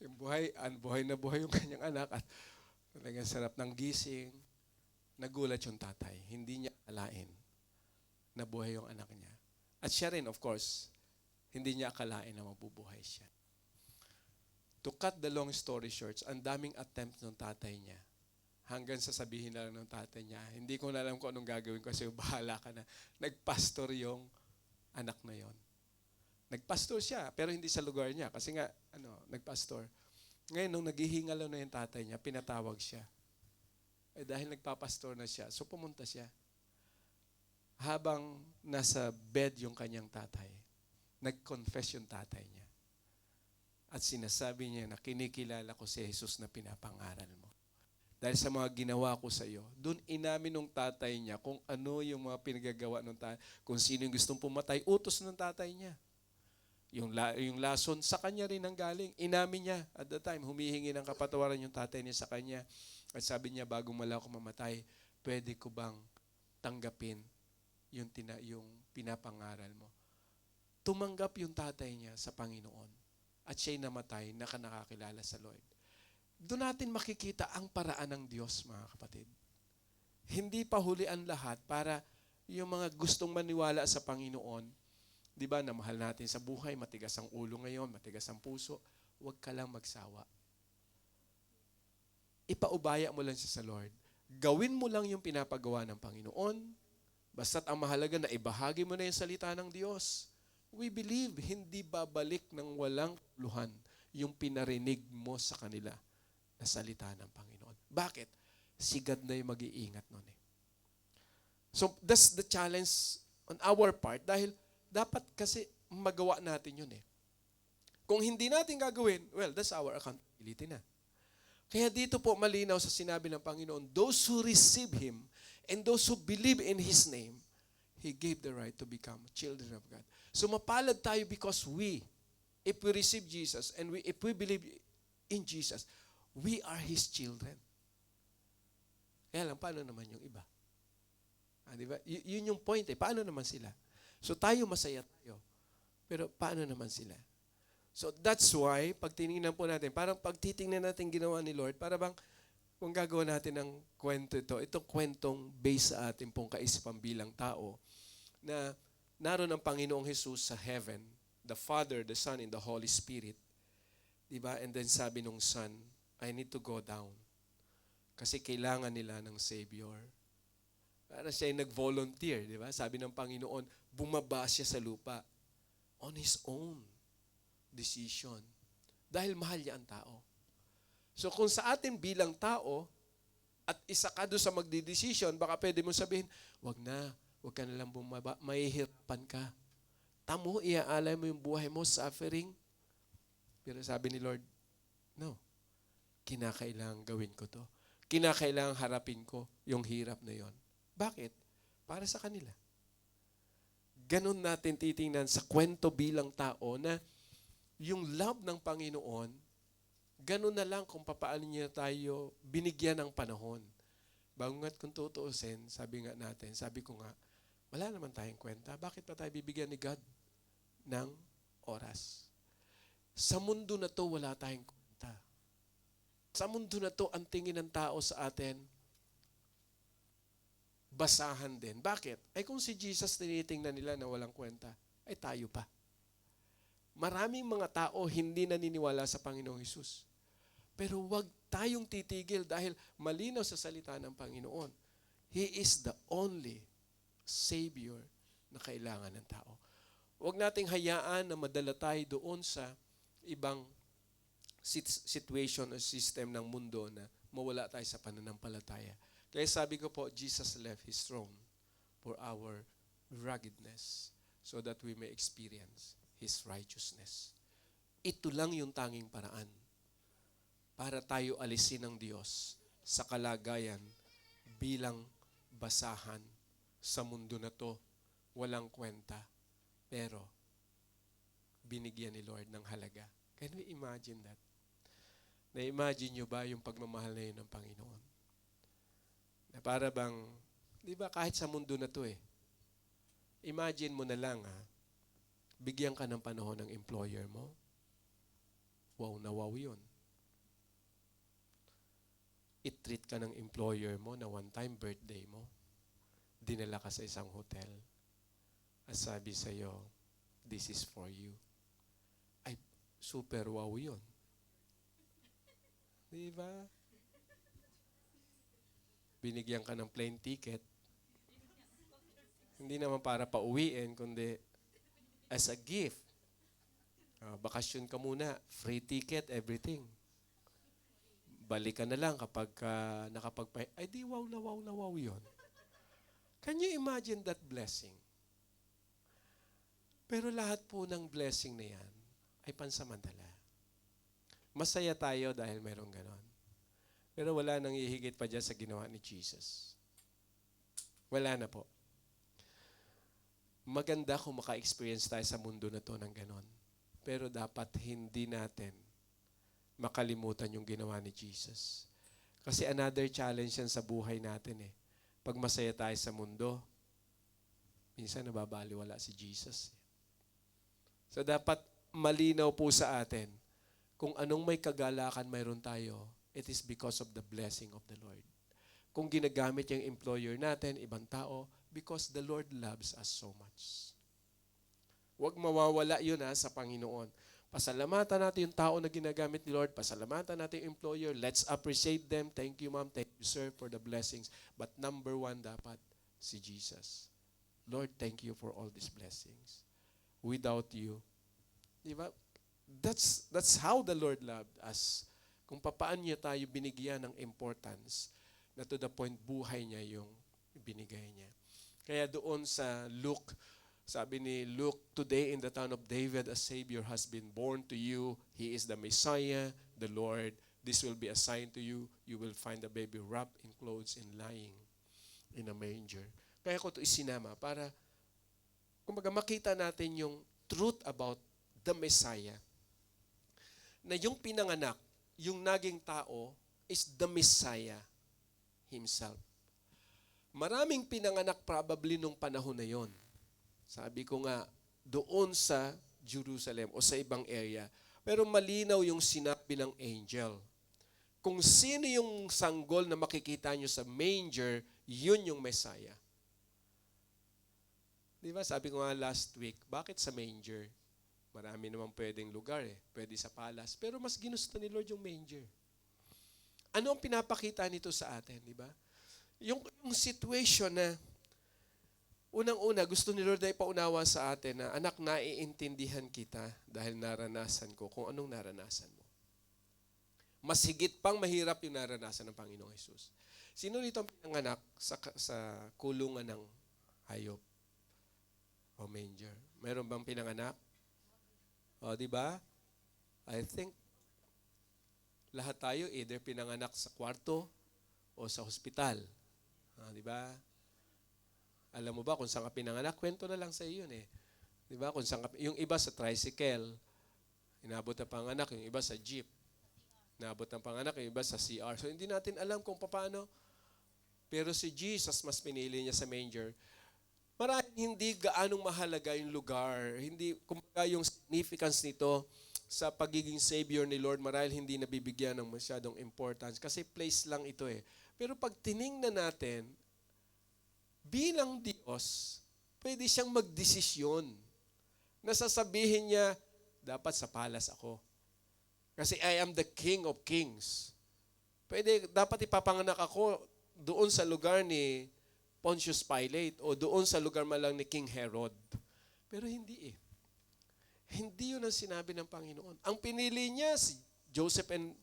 yung buhay na buhay yung kanyang anak at talagang sarap ng gising. Nagulat yung tatay. Hindi niya akalain na buhay yung anak niya. At siya rin, of course, hindi niya akalain na mabubuhay siya. To cut the long story short, ang daming attempt ng tatay niya. Hanggang sasabihin na lang ng tatay niya, hindi ko na alam kung anong gagawin ko kasi bahala ka na. Nagpastor yung anak na yon. Nagpastor siya, pero hindi sa lugar niya. Kasi nga, nagpastor. Ngayon, nung naghihingalo na yung tatay niya, pinatawag siya. Dahil nagpapastor na siya, so pumunta siya. Habang nasa bed yung kanyang tatay, nag-confess yung tatay niya. At sinasabi niya na kinikilala ko si Jesus na pinapangaral mo. Dahil sa mga ginawa ko sa iyo, doon inamin ng tatay niya kung ano yung mga pinagagawa ng tatay, kung sino yung gustong pumatay, utos ng tatay niya. Yung lason sa kanya rin ang galing. Inamin niya at the time, humihingi ng kapatawaran yung tatay niya sa kanya. At sabi niya, bago mala ako mamatay, pwede ko bang tanggapin yung pinapangaral mo? Tumanggap yung tatay niya sa Panginoon. at siya'y namatay na nakakilala sa Lord. Doon natin makikita ang paraan ng Diyos, mga kapatid. Hindi pa huli ang lahat para yung mga gustong maniwala sa Panginoon, di ba, na mahal natin sa buhay, matigas ang ulo ngayon, matigas ang puso, huwag ka lang magsawa. Ipaubaya mo lang siya sa Lord. Gawin mo lang yung pinapagawa ng Panginoon, basta't ang mahalaga na ibahagi mo na yung salita ng Diyos. We believe, hindi babalik ng walang luhan yung pinarinig mo sa kanila na salita ng Panginoon. Bakit? Si God na yung mag-iingat nun eh. So, that's the challenge on our part dahil dapat kasi magawa natin yun eh. Kung hindi natin gagawin, well, that's our accountability na. Kaya dito po malinaw sa sinabi ng Panginoon, those who receive Him and those who believe in His name, He gave the right to become children of God. So mapalad tayo because if we receive Jesus and if we believe in Jesus, we are His children. Kaya lang, paano naman yung iba? Diba? Yun yung point eh. Paano naman sila? So tayo masaya tayo. Pero paano naman sila? So that's why, pag tinignan po natin, parang pag titingnan natin ginawa ni Lord, para bang kung gagawa natin ng kwento itong kwentong based sa ating pong kaisipan bilang tao, na naroon ang Panginoong Jesus sa heaven, the Father, the Son, and the Holy Spirit. Diba? And then sabi nung Son, I need to go down. Kasi kailangan nila ng Savior. Para siya nag-volunteer, di ba? Sabi ng Panginoon, bumaba siya sa lupa on His own decision. Dahil mahal niya ang tao. So kung sa atin bilang tao, at isa ka doon sa magdidesisyon, baka pwede mong sabihin, wag ka na lang bumaba, mahihirapan ka. Tamo, iaalay mo yung buhay mo, suffering. Pero sabi ni Lord, no, kinakailangan gawin ko to. Kinakailangan harapin ko yung hirap na yon. Bakit? Para sa kanila. Ganon natin titingnan sa kwento bilang tao na yung love ng Panginoon, ganon na lang kung papaano niya tayo binigyan ng panahon. Bago nga't kung tutuusin, sabi ko nga, wala naman tayong kwenta. Bakit pa tayo bibigyan ni God ng oras? Sa mundo na to, wala tayong kwenta. Sa mundo na to, ang tingin ng tao sa atin, basahan din. Bakit? Ay kung si Jesus tinitingnan nila na walang kwenta, ay tayo pa. Maraming mga tao hindi naniniwala sa Panginoong Hesus. Pero wag tayong titigil dahil malinaw sa salita ng Panginoon. He is the only Savior na kailangan ng tao. Huwag nating hayaan na madala tayo doon sa ibang situation o system ng mundo na mawala tayo sa pananampalataya. Kaya sabi ko po, Jesus left His throne for our ruggedness so that we may experience His righteousness. Ito lang yung tanging paraan para tayo alisin ng Diyos sa kalagayan bilang basahan sa mundo na to, walang kwenta, pero binigyan ni Lord ng halaga. Can we imagine that? Na-imagine nyo ba yung pagmamahal na yun ng Panginoon? Na para bang, di ba kahit sa mundo na to imagine mo na lang bigyan ka ng panahon ng employer mo. Wow na wow yun. I-treat ka ng employer mo na one-time birthday mo. Dinala ka sa isang hotel. At sabi sa'yo, this is for you. Ay, super wow yun. Di ba? Binigyan ka ng plane ticket. Hindi naman para pauwiin, kundi as a gift. Bakasyon ka muna, free ticket, everything. Balik ka na lang kapag ay di wow na wow yun. Can you imagine that blessing? Pero lahat po ng blessing na yan ay pansamantala. Masaya tayo dahil mayroong ganon. Pero wala nang ihigit pa dyan sa ginawa ni Jesus. Wala na po. Maganda kung maka-experience tayo sa mundo na to ng ganon. Pero dapat hindi natin makalimutan yung ginawa ni Jesus. Kasi another challenge yan sa buhay natin Pag masaya tayo sa mundo, minsan nababaliwala si Jesus. So dapat malinaw po sa atin, kung anong may kagalakan mayroon tayo, it is because of the blessing of the Lord. Kung ginagamit yung employer natin, ibang tao, because the Lord loves us so much. Huwag mawawala yun sa Panginoon. Pasalamatan natin yung tao na ginagamit ni Lord. Pasalamatan natin yung employer. Let's appreciate them. Thank you, ma'am. Thank you, sir, for the blessings. But number one dapat, si Jesus. Lord, thank you for all these blessings. Without you. Diba? That's how the Lord loved us. Kung paano niya tayo binigyan ng importance na to the point buhay niya yung binigay niya. Kaya doon sa Luke, sabi ni Luke, today in the town of David, a Savior has been born to you. He is the Messiah, the Lord. This will be a sign to you. You will find a baby wrapped in clothes and lying in a manger. Kaya ko ito isinama para kumbaga makita natin yung truth about the Messiah. Na yung pinanganak, yung naging tao, is the Messiah himself. Maraming pinanganak probably nung panahon na yon. Sabi ko nga, doon sa Jerusalem o sa ibang area. Pero malinaw yung sinabi ng angel. Kung sino yung sanggol na makikita nyo sa manger, yun yung Messiah. Di ba? Sabi ko nga last week, bakit sa manger? Marami naman pwedeng lugar Pwede sa palace. Pero mas ginusto ni Lord yung manger. Ano ang pinapakita nito sa atin, di ba? Yung situation na unang-una, gusto ni Lord na ipaunawa sa atin na, anak, naiintindihan kita dahil naranasan ko kung anong naranasan mo. Mas higit pang mahirap yung naranasan ng Panginoong Jesus. Sino dito ang pinanganak sa kulungan ng hayop o manger? Meron bang pinanganak? O, di ba? I think lahat tayo either pinanganak sa kwarto o sa hospital. Di ba? Alam mo ba kung saan ka pinanganak? Kwento na lang sa iyo yun Di ba? Kung saan ka, yung iba sa tricycle, inabot na panganak. Yung iba sa jeep, inabot ng panganak. Yung iba sa CR. So, hindi natin alam kung paano. Pero si Jesus, mas pinili niya sa manger. Maraming hindi gaanong mahalaga yung lugar. Hindi, kumbaga yung significance nito sa pagiging Savior ni Lord, marahil hindi nabibigyan ng masyadong importance. Kasi place lang ito Pero pag tiningnan natin, bilang Diyos, pwede siyang magdesisyon na sasabihin niya, dapat sa palace ako. Kasi I am the King of Kings. Dapat ipapanganak ako doon sa lugar ni Pontius Pilate o doon sa lugar malang ni King Herod. Pero hindi Hindi yun ang sinabi ng Panginoon. Ang pinili niya si Joseph and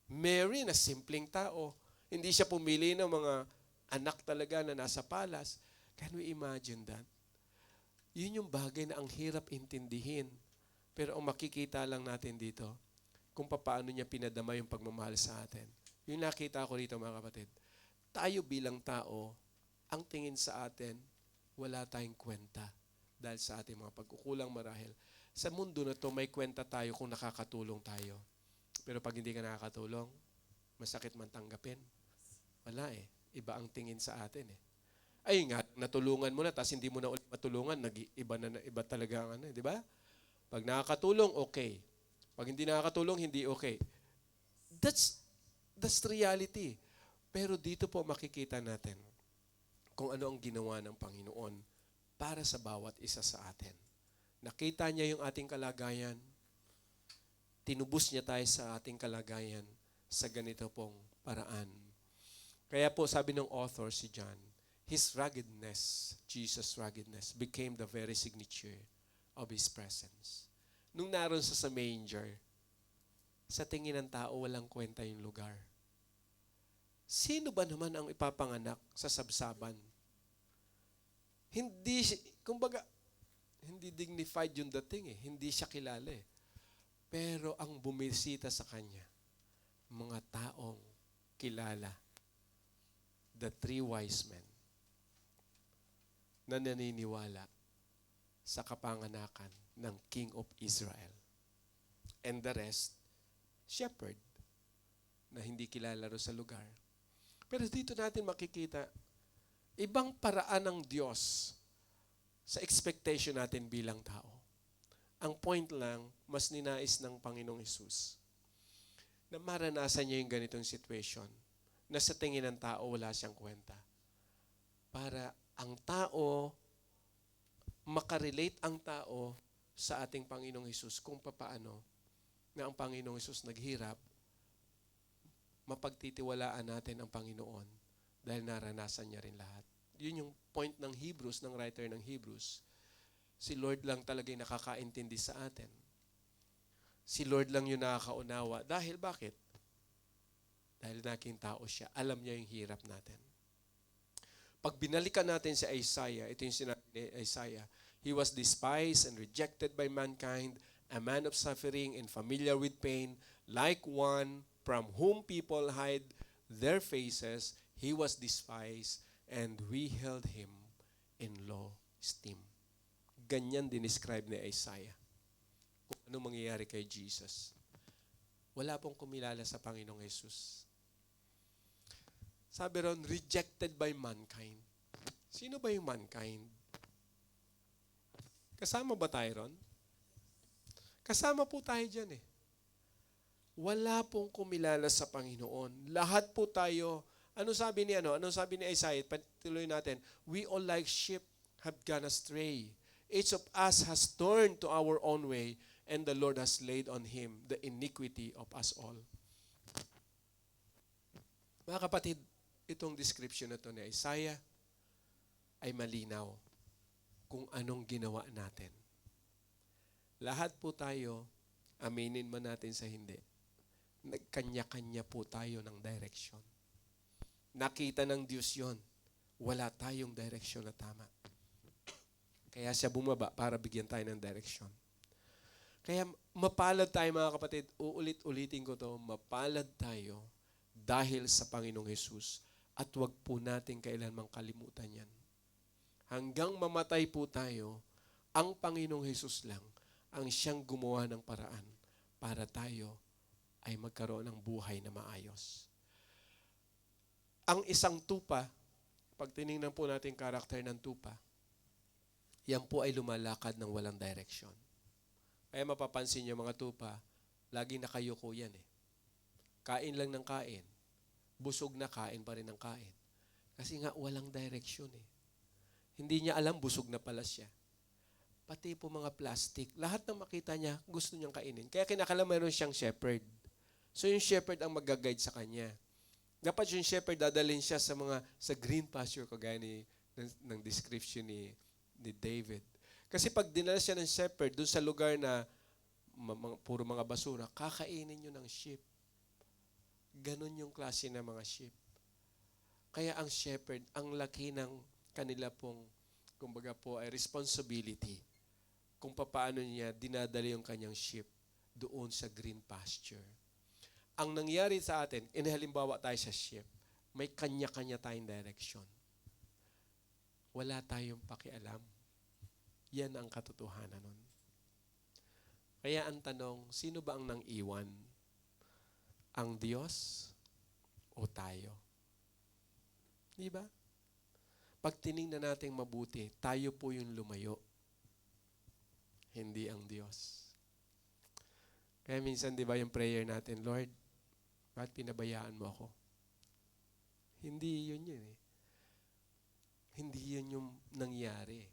Mary na simpleng tao. Hindi siya pumili ng mga anak talaga na nasa palace. Can we imagine that? Yun yung bagay na ang hirap intindihin. Pero ang makikita lang natin dito, kung paano niya pinadama yung pagmamahal sa atin. Yung nakita ko dito mga kapatid, tayo bilang tao, ang tingin sa atin, wala tayong kwenta dahil sa ating mga pagkukulang marahil. Sa mundo na to, may kwenta tayo kung nakakatulong tayo. Pero pag hindi ka nakakatulong, masakit man tanggapin. Wala Iba ang tingin sa atin Ay nga, natulungan mo na, tapos hindi mo na ulit matulungan, iba talaga ang di ba? Pag nakakatulong, okay. Pag hindi nakakatulong, hindi okay. That's reality. Pero dito po makikita natin kung ano ang ginawa ng Panginoon para sa bawat isa sa atin. Nakita niya yung ating kalagayan, tinubos niya tayo sa ating kalagayan sa ganito pong paraan. Kaya po sabi ng author si John, his ruggedness, Jesus' ruggedness, became the very signature of His presence. Nung naroon sa manger, sa tingin ng tao, walang kwenta yung lugar. Sino ba naman ang ipapanganak sa sabsaban? Kumbaga, hindi dignified yung dating Hindi siya kilala Pero ang bumisita sa kanya, mga taong kilala, the three wise men, na naniniwala sa kapanganakan ng King of Israel. And the rest, shepherd, na hindi kilala ro sa lugar. Pero dito natin makikita, ibang paraan ng Diyos sa expectation natin bilang tao. Ang point lang, mas ninais ng Panginoong Hesus na maranasan niya yung ganitong situation na sa tingin ng tao wala siyang kwenta. Para ang tao, makarelate ang tao sa ating Panginoong Hesus kung papaano na ang Panginoong Hesus naghirap, mapagtitiwalaan natin ang Panginoon dahil naranasan niya rin lahat. Yun yung point ng Hebrews, ng writer ng Hebrews. Si Lord lang talaga yung nakakaintindi sa atin. Si Lord lang yung nakakaunawa. Dahil bakit? Dahil naging tao siya. Alam niya yung hirap natin. Pag binalikan natin si Isaiah, ito yung sinabi ni Isaiah, he was despised and rejected by mankind, a man of suffering and familiar with pain, like one from whom people hide their faces. He was despised and we held him in low esteem. Ganyan dinescribe ni Isaiah kung anong mangyayari kay Jesus. Wala pong kumilala sa Panginoong Jesus. Sabi ron, rejected by mankind. Sino ba yung mankind? Kasama ba tayo ron? Kasama po tayo dyan eh. Wala pong kumilala sa Panginoon. Lahat po tayo, ano sabi ni Isaiah? Patuloy natin, we all like sheep have gone astray. Each of us has turned to our own way, and the Lord has laid on him the iniquity of us all. Mga kapatid, itong description na to ni Isaiah ay malinaw kung anong ginawa natin. Lahat po tayo, aminin man natin sa hindi, nagkanya-kanya po tayo ng direction. Nakita ng Diyos yon, wala tayong direction na tama. Kaya siya bumaba para bigyan tayo ng direction. Kaya mapalad tayo mga kapatid, uulit-ulitin ko to, mapalad tayo dahil sa Panginoong Hesus at wag po natin kailanmang kalimutan yan. Hanggang mamatay po tayo, ang Panginoong Hesus lang ang siyang gumawa ng paraan para tayo ay magkaroon ng buhay na maayos. Ang isang tupa, pag tinignan po natin karakter ng tupa, yan po ay lumalakad ng walang direction. Kaya mapapansin niyo mga tupa, laging nakayuko yan eh. Kain lang ng kain. Busog na kain pa rin ng kain. Kasi nga walang direction eh. Hindi niya alam busog na pala siya. Pati po mga plastic, lahat ng makita niya gusto niyang kainin. Kaya kinakala mayroon siyang shepherd. So yung shepherd ang mag-guide sa kanya. Dapat yung shepherd dadalhin siya sa green pasture kagaya ng description ni David. Kasi pag dinala siya ng shepherd dun sa lugar na puro mga basura, kakainin nyo ng sheep. Ganon yung klase ng mga sheep. Kaya ang shepherd, ang laki ng kanila pong, kumbaga po, ay responsibility kung paano niya dinadala yung kanyang sheep doon sa green pasture. Ang nangyari sa atin, halimbawa tayo sa sheep, may kanya-kanya tayong direction. Wala tayong pakialam. Yan ang katotohanan nun. Kaya ang tanong, sino ba ang nang-iwan? Ang Diyos o tayo? Di ba? Pag tinignan natin mabuti, tayo po yung lumayo. Hindi ang Diyos. Kaya minsan, di ba yung prayer natin, Lord, bakit pinabayaan mo ako? Hindi yun eh. Hindi yun yung nangyari.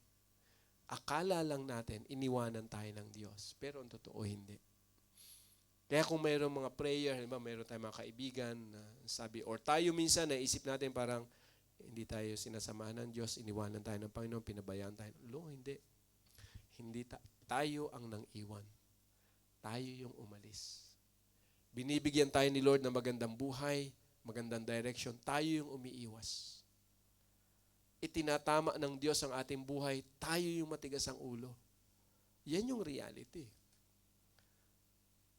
Akala lang natin, iniwanan tayo ng Diyos. Pero ang totoo, hindi. Kaya kung mayroong mga prayer, mayroon tayong mga kaibigan, sabi, or tayo minsan, naisip natin parang, hindi tayo sinasamahan ng Diyos, iniwanan tayo ng Panginoon, pinabayaan tayo. Hindi. Hindi tayo ang nang-iwan. Tayo yung umalis. Binibigyan tayo ni Lord ng magandang buhay, magandang direction. Tayo yung umiiwas. Itinatama ng Diyos ang ating buhay, tayo yung matigas ang ulo. Yan yung reality.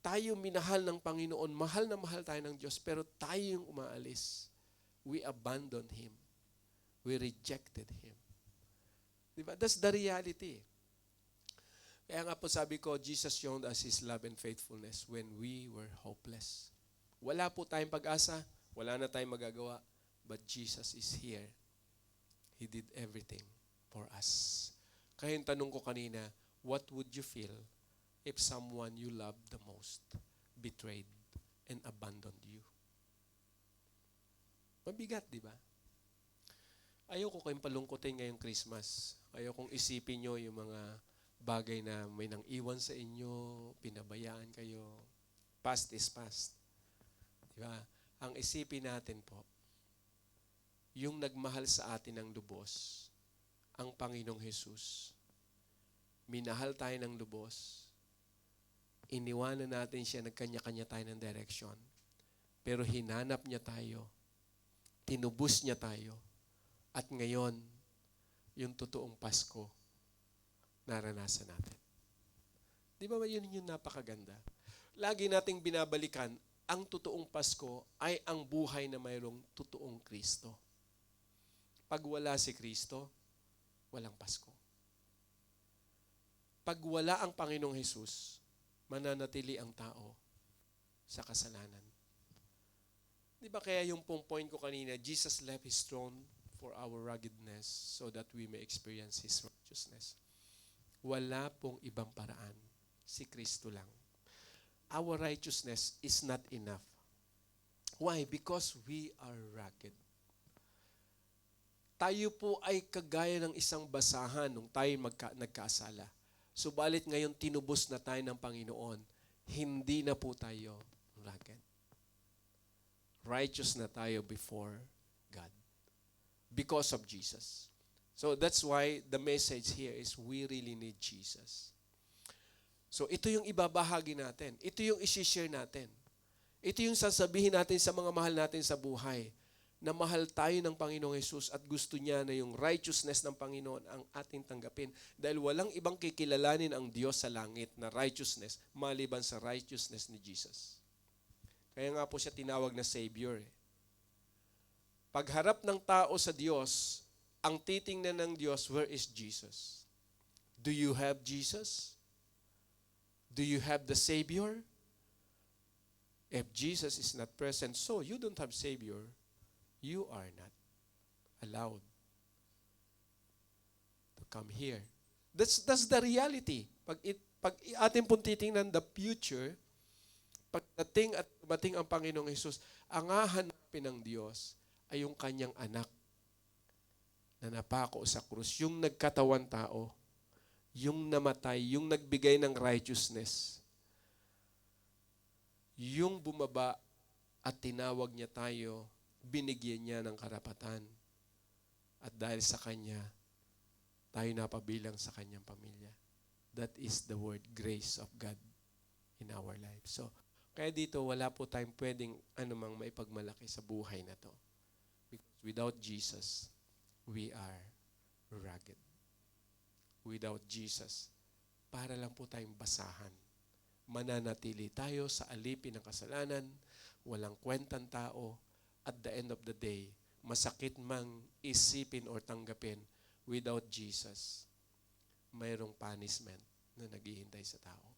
Tayo minahal ng Panginoon, mahal na mahal tayo ng Diyos, pero tayo yung umaalis. We abandoned Him. We rejected Him. Diba? That's the reality. Kaya nga po sabi ko, Jesus showed us His love and faithfulness when we were hopeless. Wala po tayong pag-asa, wala na tayong magagawa, but Jesus is here. He did everything for us. Kaya yung tanong ko kanina, what would you feel if someone you love the most betrayed and abandoned you? Mabigat, di ba? Ayaw ko kayong palungkutin ngayong Christmas. Ayaw kong isipin nyo yung mga bagay na may nang iwan sa inyo, pinabayaan kayo. Past is past. Di ba? Ang isipin natin po, yung nagmahal sa atin ng lubos, ang Panginoong Hesus. Minahal tayo ng lubos. Iniwanan natin siya, nagkanya-kanya tayo ng direction. Pero hinanap niya tayo. Tinubos niya tayo. At ngayon, yung totoong Pasko, naranasan natin. Di ba yun yung napakaganda? Lagi nating binabalikan, ang totoong Pasko ay ang buhay na mayroong totoong Kristo. Pag wala si Kristo, walang Pasko. Pag wala ang Panginoong Hesus, mananatili ang tao sa kasalanan. Di ba kaya yung point ko kanina, Jesus left His throne for our ruggedness so that we may experience His righteousness. Wala pong ibang paraan. Si Kristo lang. Our righteousness is not enough. Why? Because we are rugged. Tayo po ay kagaya ng isang basahan nung tayo nagkasala. Subalit ngayon tinubos na tayo ng Panginoon. Hindi na po tayo rugged. Righteous na tayo before God. Because of Jesus. So that's why the message here is we really need Jesus. So ito yung ibabahagi natin. Ito yung isi-share natin. Ito yung sasabihin natin sa mga mahal natin sa buhay. Na mahal tayo ng Panginoong Hesus at gusto niya na yung righteousness ng Panginoon ang ating tanggapin. Dahil walang ibang kikilalanin ang Diyos sa langit na righteousness maliban sa righteousness ni Jesus. Kaya nga po siya tinawag na Savior. Pagharap ng tao sa Diyos, ang titingnan ng Diyos, where is Jesus? Do you have Jesus? Do you have the Savior? If Jesus is not present, so you don't have Savior, you are not allowed to come here. That's the reality. Pag ating pong titingnan the future, pagdating at dumating ang Panginoong Hesus, ang hahanapin ng Diyos ay yung kanyang anak na napako sa krus, yung nagkatawan tao, yung namatay, yung nagbigay ng righteousness, yung bumaba at tinawag niya tayo, binigyan niya ng karapatan. At dahil sa Kanya, tayo napabilang sa Kanyang pamilya. That is the word grace of God in our life. So, kaya dito wala po tayong pwedeng anumang maipagmalaki sa buhay na to. Because without Jesus, we are rugged. Without Jesus, para lang po tayong basahan. Mananatili tayo sa alipin ng kasalanan, walang kwentang tao, at the end of the day, masakit mang isipin or tanggapin, without Jesus, mayroong punishment na naghihintay sa tao.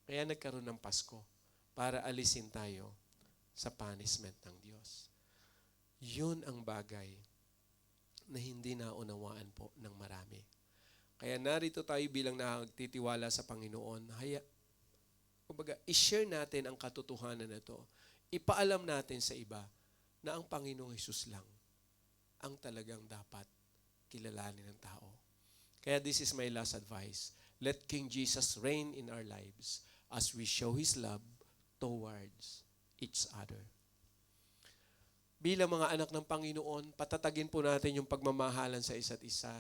Kaya nagkaroon ng Pasko para alisin tayo sa punishment ng Diyos. Yun ang bagay na hindi naunawaan po ng marami. Kaya narito tayo bilang nagtitiwala sa Panginoon, i-share natin ang katotohanan na ito. Ipaalam natin sa iba na ang Panginoong Hesus lang ang talagang dapat kilalanin ng tao. Kaya this is my last advice. Let King Jesus reign in our lives as we show His love towards each other. Bilang mga anak ng Panginoon, patatagin po natin yung pagmamahalan sa isa't isa.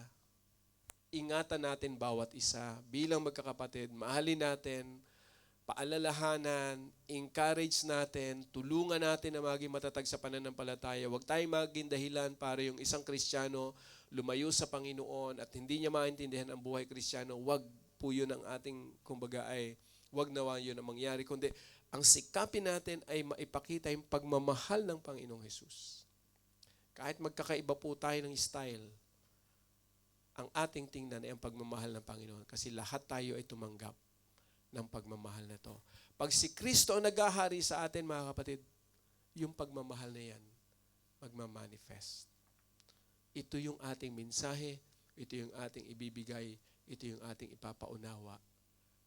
Ingatan natin bawat isa. Bilang magkakapatid, mahalin natin, paalalahanan, encourage natin, tulungan natin na maging matatag sa pananampalataya. Huwag tayong maging dahilan para yung isang Kristiyano lumayo sa Panginoon at hindi niya maintindihan ang buhay Kristiyano. Huwag po yun ang ating, huwag nawa yun ang mangyari. Kundi ang sikapin natin ay maipakita yung pagmamahal ng Panginoong Hesus. Kahit magkakaiba po tayo ng style, ang ating tingnan ay ang pagmamahal ng Panginoon kasi lahat tayo ay tumanggap ng pagmamahal na to. Pag si Kristo ang naghahari sa atin, mga kapatid, yung pagmamahal na yan, magmamanifest. Ito yung ating mensahe, ito yung ating ibibigay, ito yung ating ipapaunawa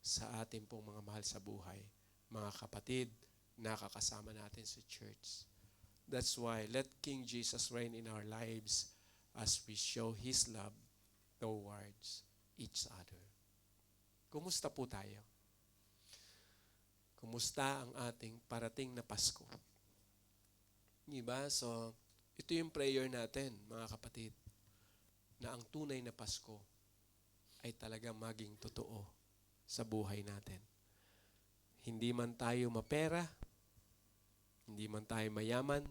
sa ating pong mga mahal sa buhay, mga kapatid, nakakasama natin sa church. That's why, let King Jesus reign in our lives as we show His love towards each other. Kumusta po tayo? Kumusta ang ating parating na Pasko? Diba? So, ito yung prayer natin, mga kapatid, na ang tunay na Pasko ay talaga maging totoo sa buhay natin. Hindi man tayo mapera, hindi man tayo mayaman,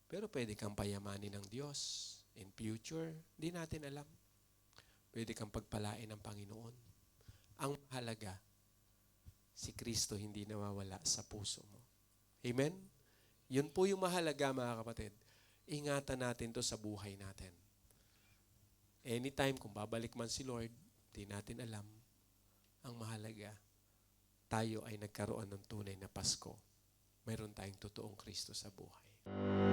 pero pwede kang payamanin ng Diyos in future. Hindi natin alam. Pwede kang pagpalain ng Panginoon. Ang mahalaga, si Kristo hindi nawawala sa puso mo. Amen? Yun po yung mahalaga, mga kapatid. Ingatan natin to sa buhay natin. Anytime, kung babalik man si Lord, di natin alam. Ang mahalaga, tayo ay nagkaroon ng tunay na Pasko. Mayroon tayong totoong Kristo sa buhay.